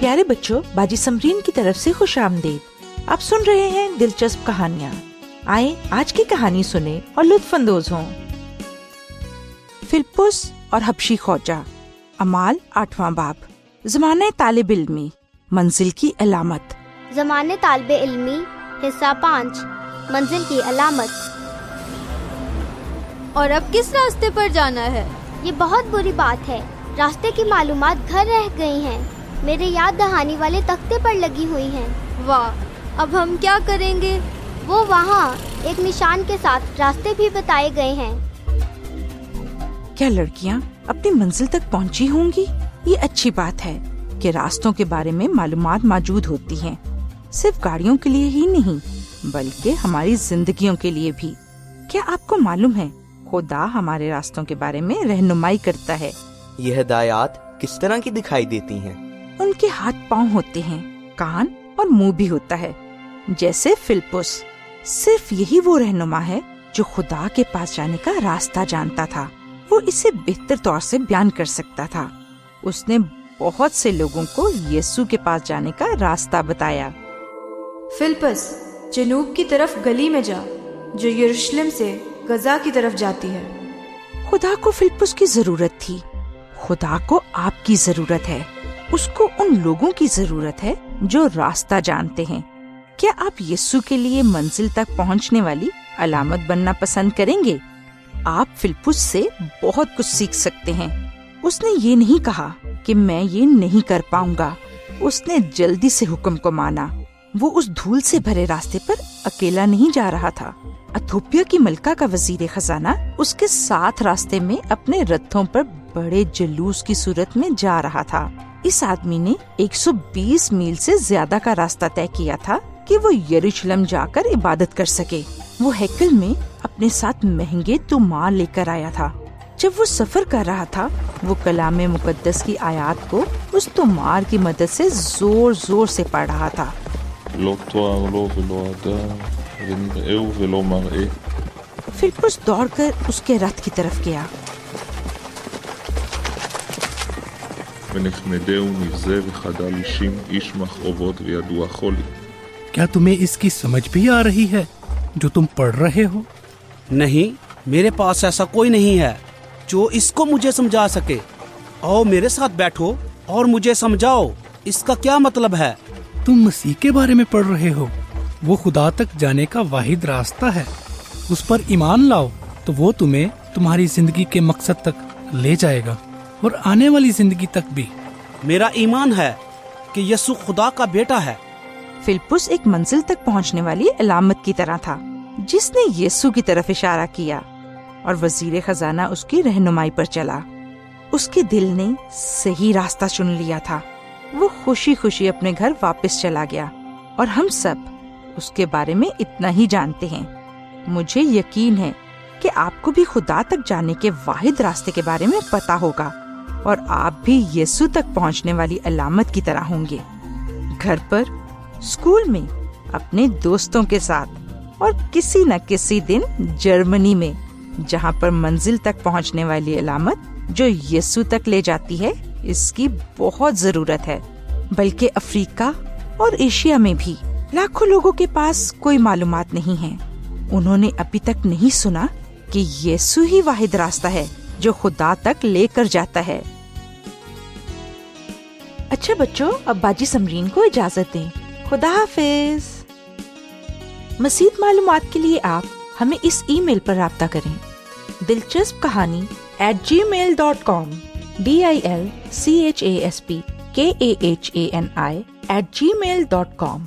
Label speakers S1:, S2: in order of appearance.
S1: پیارے بچوں، باجی سمرین کی طرف سے خوش آمدید۔ آپ سن رہے ہیں دلچسپ کہانیاں۔ آئیں آج کی کہانی سنیں اور لطف اندوز ہوں۔ فلپس اور حبشی خوجہ، اعمال 8واں باب۔ زمانہ طالب علمی، منزل کی علامت۔
S2: زمانے طالب علمی، حصہ 5، منزل کی علامت۔
S3: اور اب کس راستے پر جانا ہے؟
S2: یہ بہت بری بات ہے، راستے کی معلومات گھر رہ گئی ہیں، میرے یاد دہانی والے تختے پر لگی ہوئی ہیں۔
S3: واہ، اب ہم کیا کریں گے؟
S2: وہ وہاں ایک نشان کے ساتھ راستے بھی بتائے گئے ہیں۔
S1: کیا لڑکیاں اپنی منزل تک پہنچی ہوں گی؟ یہ اچھی بات ہے کہ راستوں کے بارے میں معلومات موجود ہوتی ہیں، صرف گاڑیوں کے لیے ہی نہیں بلکہ ہماری زندگیوں کے لیے بھی۔ کیا آپ کو معلوم ہے خدا ہمارے راستوں کے بارے میں رہنمائی کرتا ہے؟
S4: یہ ہدایات کس طرح کی دکھائی دیتی ہیں؟
S1: ان کے ہاتھ پاؤں ہوتے ہیں، کان اور منہ بھی ہوتا ہے۔ جیسے فلپس، صرف یہی وہ رہنما ہے جو خدا کے پاس جانے کا راستہ جانتا تھا۔ وہ اسے بہتر طور سے بیان کر سکتا تھا۔ اس نے بہت سے لوگوں کو یسوع کے پاس جانے کا راستہ بتایا۔
S5: فلپس، جنوب کی طرف گلی میں جا جو یروشلم سے غزہ کی طرف جاتی ہے۔
S1: خدا کو فلپس کی ضرورت تھی، خدا کو آپ کی ضرورت ہے۔ اس کو ان لوگوں کی ضرورت ہے جو راستہ جانتے ہیں۔ کیا آپ یسوع کے لیے منزل تک پہنچنے والی علامت بننا پسند کریں گے؟ آپ فلپس سے بہت کچھ سیکھ سکتے ہیں۔ اس نے یہ نہیں کہا کہ میں یہ نہیں کر پاؤں گا، اس نے جلدی سے حکم کو مانا۔ وہ اس دھول سے بھرے راستے پر اکیلا نہیں جا رہا تھا۔ ایتھوپیا کی ملکہ کا وزیر خزانہ اس کے ساتھ راستے میں اپنے رتھوں پر بڑے جلوس کی صورت میں جا رہا تھا۔ اس آدمی نے 120 میل سے زیادہ کا راستہ طے کیا تھا کہ وہ یروشلم جا کر عبادت کر سکے۔ وہ ہیکل میں اپنے ساتھ مہنگے طومار لے کر آیا تھا۔ جب وہ سفر کر رہا تھا، وہ کلام مقدس کی آیات کو اس طومار کی مدد سے زور زور سے پڑھ رہا تھا۔ فلپس دوڑ کر اس کے رتھ کی طرف گیا۔
S6: کیا تمہیں اس کی سمجھ بھی آ رہی ہے جو تم پڑھ رہے ہو؟
S7: نہیں، میرے پاس ایسا کوئی نہیں ہے جو اس کو مجھے سمجھا سکے۔ آؤ میرے ساتھ بیٹھو اور مجھے سمجھاؤ، اس کا کیا مطلب ہے؟
S6: تم مسیح کے بارے میں پڑھ رہے ہو۔ وہ خدا تک جانے کا واحد راستہ ہے۔ اس پر ایمان لاؤ تو وہ تمہیں تمہاری زندگی کے مقصد تک لے جائے گا اور آنے والی زندگی تک بھی۔
S7: میرا ایمان ہے کہ یسوع خدا کا بیٹا ہے۔
S1: فلپس ایک منزل تک پہنچنے والی علامت کی طرح تھا جس نے یسوع کی طرف اشارہ کیا، اور وزیر خزانہ اس کی رہنمائی پر چلا۔ اس کے دل نے صحیح راستہ چن لیا تھا۔ وہ خوشی خوشی اپنے گھر واپس چلا گیا، اور ہم سب اس کے بارے میں اتنا ہی جانتے ہیں۔ مجھے یقین ہے کہ آپ کو بھی خدا تک جانے کے واحد راستے کے بارے میں پتا ہوگا، اور آپ بھی یسوع تک پہنچنے والی علامت کی طرح ہوں گے۔ گھر پر، اسکول میں، اپنے دوستوں کے ساتھ، اور کسی نہ کسی دن جرمنی میں، جہاں پر منزل تک پہنچنے والی علامت جو یسوع تک لے جاتی ہے، اس کی بہت ضرورت ہے۔ بلکہ افریقہ اور ایشیا میں بھی لاکھوں لوگوں کے پاس کوئی معلومات نہیں ہیں۔ انہوں نے ابھی تک نہیں سنا کہ یسوع ہی واحد راستہ ہے جو خدا تک لے کر جاتا ہے۔ اچھا بچوں، اب باجی سمرین کو اجازت دیں۔ خدا حافظ۔ مزید معلومات کے لیے آپ ہمیں اس ای میل پر رابطہ کریں، دلچسپ کہانی @gmail.com DILCHASP KAHANI @gmail.com۔